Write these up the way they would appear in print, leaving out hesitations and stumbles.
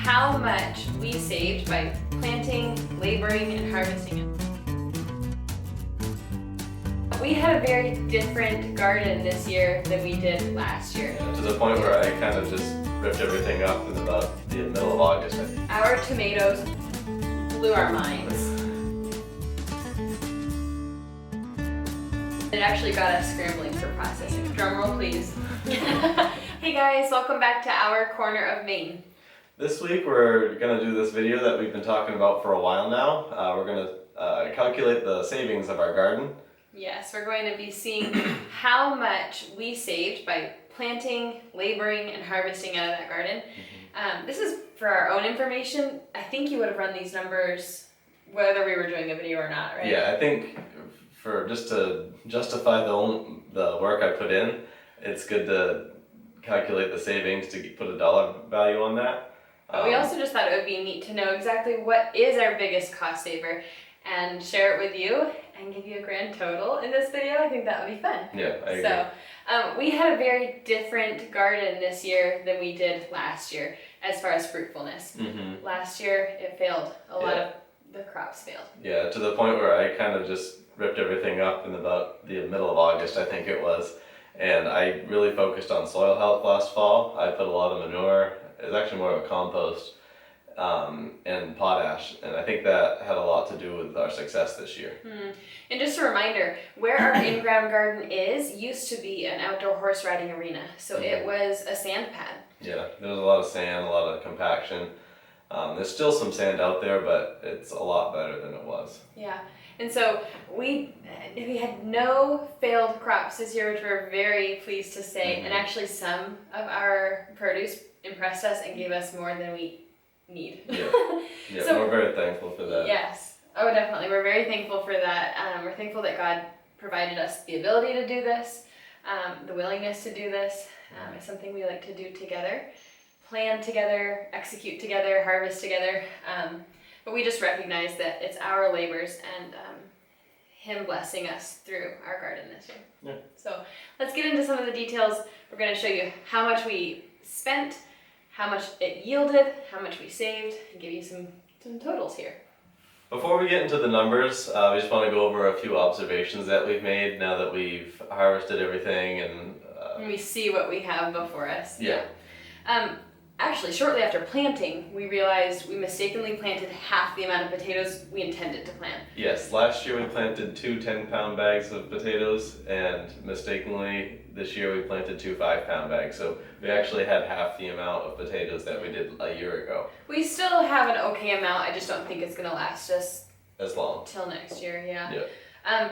how much we saved by planting, laboring, and harvesting it. We had a very different garden this year than we did last year. To the point where I kind of just ripped everything up in about the middle of August, I think. Our tomatoes blew our minds. It actually got us scrambling for processing. Drum roll, please. Hey guys, welcome back to our corner of Maine. This week we're going to do this video that we've been talking about for a while now. We're going to calculate the savings of our garden. Yes, we're going to be seeing how much we saved by planting, laboring, and harvesting out of that garden. This is for our own information. I think you would have run these numbers whether we were doing a video or not, right? Yeah, I think for just to justify the work I put in, it's good to calculate the savings to put a dollar value on that. But we also just thought it would be neat to know exactly what is our biggest cost saver and share it with you and give you a grand total in this video. I think that would be fun. Yeah, I agree. So we had a very different garden this year than we did last year as far as fruitfulness. Last year it failed. A lot of the crops failed. Yeah, to the point where I kind of just ripped everything up in about the middle of August, I think it was. And I really focused on soil health last fall. I put a lot of manure. It was actually more of a compost and potash, and I think that had a lot to do with our success this year. And just a reminder, where our in-ground garden used to be an outdoor horse riding arena. So it was a sand pad. Yeah, there was a lot of sand, a lot of compaction. There's still some sand out there, but it's a lot better than it was. Yeah, and so we had no failed crops this year, which we're very pleased to say. And actually some of our produce impressed us and gave us more than we need. Yeah, so, we're very thankful for that. Yes, oh definitely, we're very thankful for that. We're thankful that God provided us the ability to do this, the willingness to do this. It's something we like to do together, plan together, execute together, harvest together. But we just recognize that it's our labors and Him blessing us through our garden this year. Yeah. So let's get into some of the details. We're going to show you how much we spent, how much it yielded, how much we saved, and give you some totals here. Before we get into the numbers, we just want to go over a few observations that we've made now that we've harvested everything and we see what we have before us. Yeah. Actually, shortly after planting, we realized we mistakenly planted half the amount of potatoes we intended to plant. Yes, last year we planted two 10-pound bags of potatoes, and mistakenly this year we planted two 5-pound bags. So we actually had half the amount of potatoes that we did a year ago. We still have an okay amount. I just don't think it's going to last us as long till next year. Yeah. Yeah.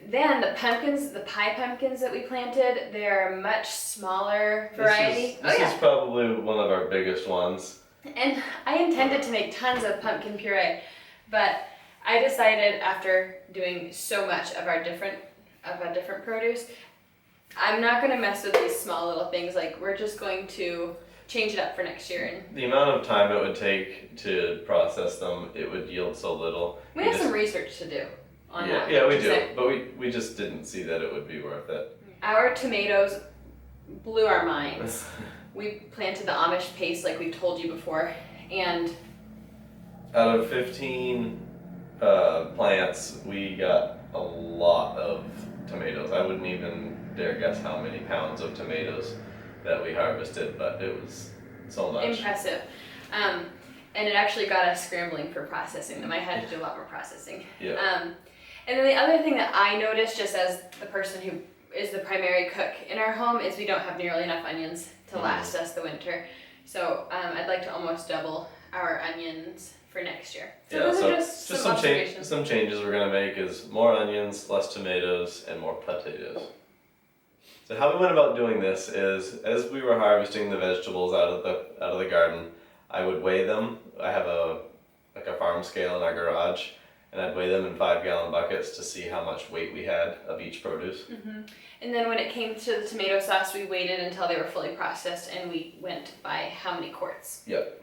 Then the pumpkins, the pie pumpkins that we planted, they're a much smaller variety. This is probably one of our biggest ones. And I intended to make tons of pumpkin puree, but I decided after doing so much of our different produce, I'm not going to mess with these small little things. Like, we're just going to change it up for next year. And the amount of time it would take to process them, it would yield so little. We have some research to do. Yeah, we do, but we just didn't see that it would be worth it. Our tomatoes blew our minds. We planted the Amish paste like we've told you before, and out of 15 plants, we got a lot of tomatoes. I wouldn't even dare guess how many pounds of tomatoes that we harvested, but it was so much. Impressive. And it actually got us scrambling for processing them. I had to do a lot more processing. Yeah. And then the other thing that I noticed, just as the person who is the primary cook in our home, is we don't have nearly enough onions to last us the winter. So I'd like to almost double our onions for next year. So those are just some observations. Some changes we're going to make is more onions, less tomatoes, and more potatoes. So how we went about doing this is, as we were harvesting the vegetables out of the garden, I would weigh them. I have a farm scale in our garage. And I'd weigh them in 5-gallon buckets to see how much weight we had of each produce. And then when it came to the tomato sauce, we waited until they were fully processed and we went by how many quarts. Yep.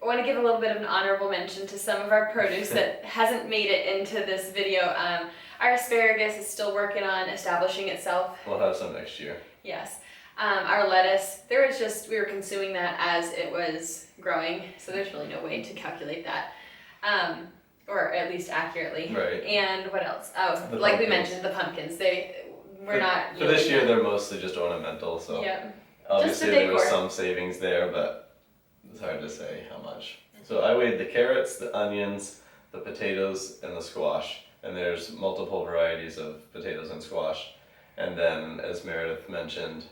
I want to give a little bit of an honorable mention to some of our produce that hasn't made it into this video. Our asparagus is still working on establishing itself. We'll have some next year. Yes. Our lettuce, we were consuming that as it was growing, so there's really no way to calculate that, or at least accurately. Right. And what else? Oh, The like we pumpkins. mentioned, the pumpkins. We're not. For this yielding year, that. they're mostly just ornamental, so Yep. obviously Just a there was decor. some savings there, but it's hard to say how much. So I weighed the carrots, the onions, the potatoes, and the squash. And there's multiple varieties of potatoes and squash. And then, as Meredith mentioned,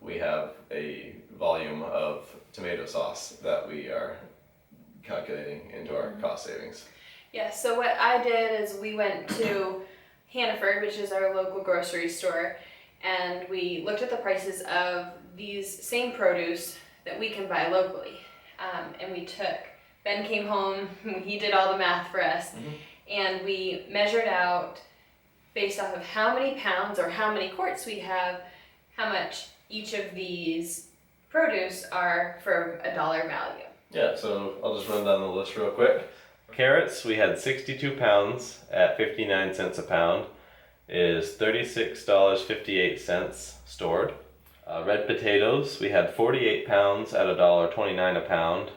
we have a volume of tomato sauce that we are calculating into our cost savings. Yeah, so what I did is we went to Hannaford, which is our local grocery store, and we looked at the prices of these same produce that we can buy locally. And Ben came home, he did all the math for us, and we measured out, based off of how many pounds or how many quarts we have, how much each of these produce are for a dollar value. Yeah, so I'll just run down the list real quick. Carrots, we had 62 pounds at 59 cents a pound, is $36.58 stored. Red potatoes, we had 48 pounds at $1.29 a pound,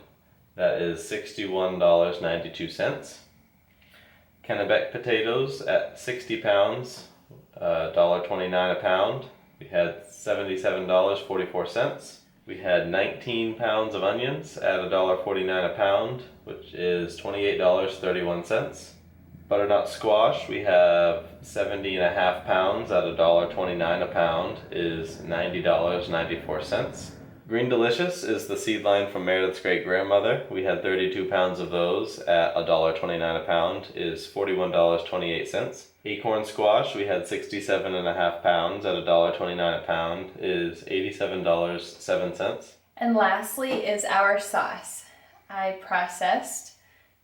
that is $61.92. Kennebec potatoes at 60 pounds, $1.29 a pound, we had $77.44. We had 19 pounds of onions at $1.49 a pound, which is $28.31. Butternut squash, we have 70.5 pounds at $1.29 a pound, is $90.94. Green Delicious is the seed line from Meredith's great grandmother. We had 32 pounds of those at $1.29 a pound, is $41.28. Acorn squash, we had 67.5 pounds at $1.29 a pound, is $87.07. And lastly is our sauce. I processed,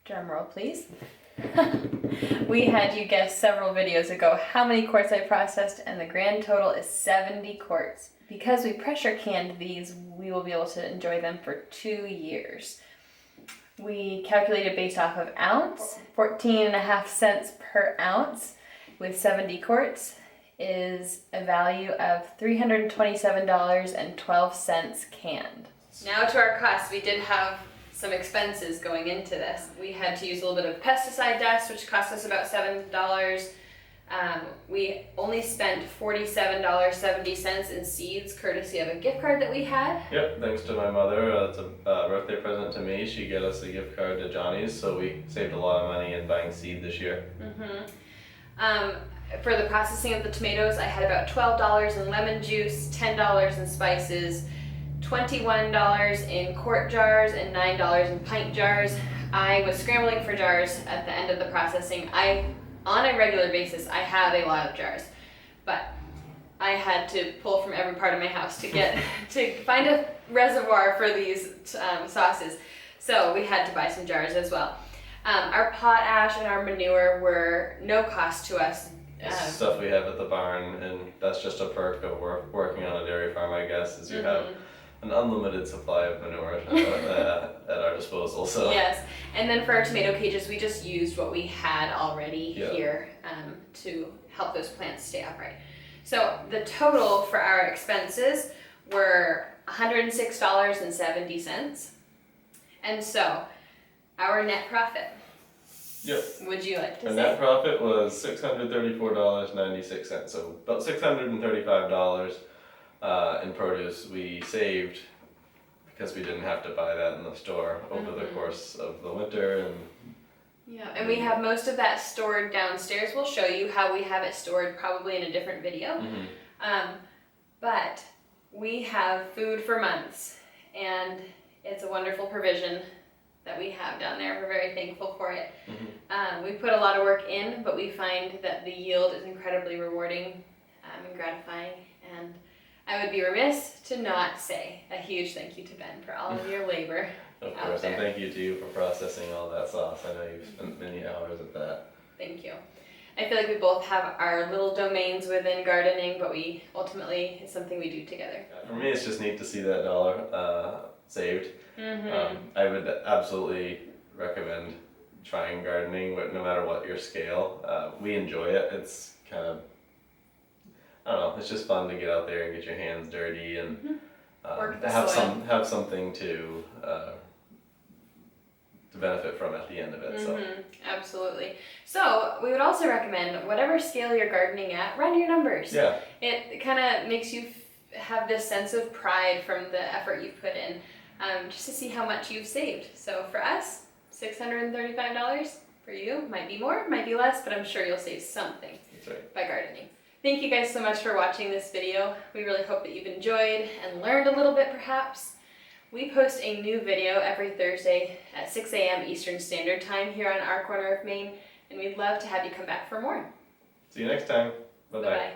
drum roll please. We had you guess several videos ago how many quarts I processed, and the grand total is 70 quarts. Because we pressure canned these, we will be able to enjoy them for 2 years. We calculated based off of ounce, 14.5 cents per ounce with 70 quarts is a value of $327.12 canned. Now to our costs. We did have some expenses going into this. We had to use a little bit of pesticide dust, which cost us about $7. We only spent $47.70 in seeds, courtesy of a gift card that we had. Yep, thanks to my mother. It's a birthday present to me. She got us a gift card to Johnny's, so we saved a lot of money in buying seed this year. For the processing of the tomatoes, I had about $12 in lemon juice, $10 in spices, $21 in quart jars, and $9 in pint jars. I was scrambling for jars at the end of the processing. On a regular basis, I have a lot of jars, but I had to pull from every part of my house to get to find a reservoir for these sauces. So we had to buy some jars as well. Our potash and our manure were no cost to us. It's stuff we have at the barn, and that's just a perk of working on a dairy farm, I guess, is you have an unlimited supply of manure at our disposal. So yes, and then for our tomato cages, we just used what we had already here to help those plants stay upright. So the total for our expenses were $106.70, and so our net profit. Yep. Would you like to Our say? net profit was $634.96, so about $635 in produce we saved because we didn't have to buy that in the store over the course of the winter. And we have most of that stored downstairs. We'll show you how we have it stored probably in a different video. But we have food for months, and it's a wonderful provision that we have down there. We're very thankful for it. We put a lot of work in, but we find that the yield is incredibly rewarding and gratifying. And I would be remiss to not say a huge thank you to Ben for all of your labor. Of course, and thank you to you for processing all that sauce. I know you've spent many hours at that. Thank you. I feel like we both have our little domains within gardening, but ultimately it's something we do together. For me, it's just neat to see that dollar saved. I would absolutely recommend trying gardening, no matter what your scale. We enjoy it. It's kind of, I don't know, it's just fun to get out there and get your hands dirty and Work the have soil. have something to benefit from at the end of it. So Absolutely. So we would also recommend whatever scale you're gardening at, run your numbers. yeah, It kind of makes you have this sense of pride from the effort you've put in, just to see how much you've saved. So for us, $635. For you, might be more, might be less, but I'm sure you'll save something that's right. by gardening. Thank you guys so much for watching this video. We really hope that you've enjoyed and learned a little bit perhaps. We post a new video every Thursday at 6 a.m. Eastern Standard Time here on our corner of Maine, and we'd love to have you come back for more. See you next time. Bye bye. Bye-bye.